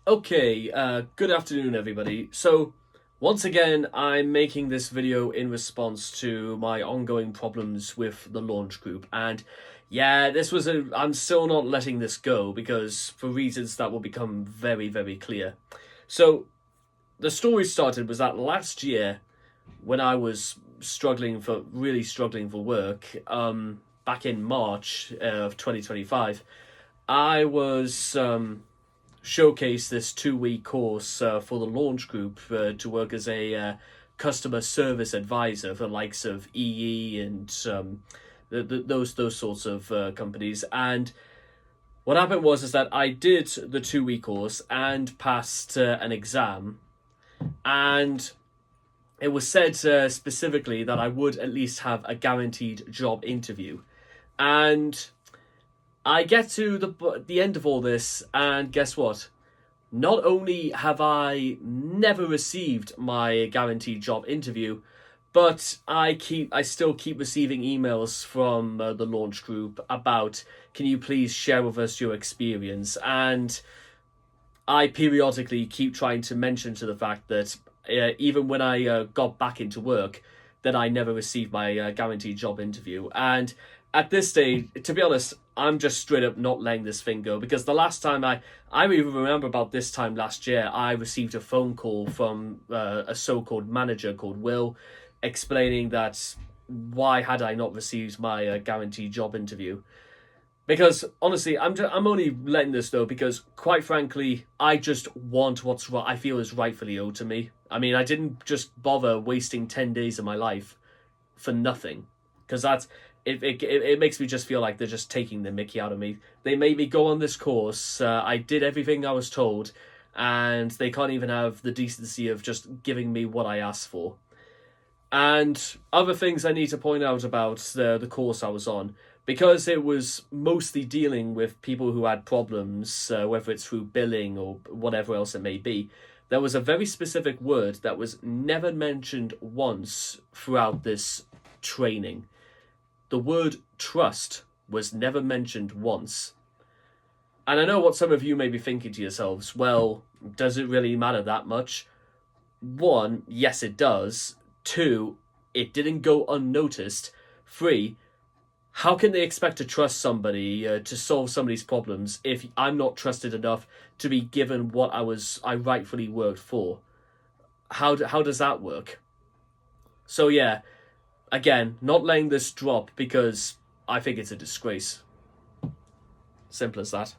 Okay, good afternoon, everybody. So, once again, I'm making this video in response to my ongoing problems with the launch group. And yeah, I'm still not letting this go because for reasons that will become very, very clear. So, the story started was that last year, when I was really struggling for work, back in March of 2025, I was, showcase this 2 week course for the launch group to work as a customer service advisor for the likes of EE and those sorts of companies. And what happened was is that I did the 2 week course and passed an exam, and it was said specifically that I would at least have a guaranteed job interview. And I get to the end of all this, and guess what? Not only have I never received my guaranteed job interview, but I still keep receiving emails from the launch group about, can you please share with us your experience? And I periodically keep trying to mention to the fact that even when I got back into work, that I never received my guaranteed job interview. And at this stage, to be honest, I'm just straight up not letting this thing go, because the last time I even remember about this time last year, I received a phone call from a so-called manager called Will, explaining that why had I not received my guaranteed job interview. Because honestly, I'm only letting this go because, quite frankly, I just want what's right. I feel is rightfully owed to me. I mean, I didn't just bother wasting 10 days of my life for nothing, because it makes me just feel like they're just taking the mickey out of me. They made me go on this course. I did everything I was told, and they can't even have the decency of just giving me what I asked for. And other things I need to point out about the course I was on, because it was mostly dealing with people who had problems, whether it's through billing or whatever else it may be. There was a very specific word that was never mentioned once throughout this training. The word trust was never mentioned once. And I know what some of you may be thinking to yourselves, well, does it really matter that much? One, yes it does. Two, it didn't go unnoticed. Three, how can they expect to trust somebody to solve somebody's problems if I'm not trusted enough to be given what I rightfully worked for? How does that work? So yeah, again, not letting this drop because I think it's a disgrace. Simple as that.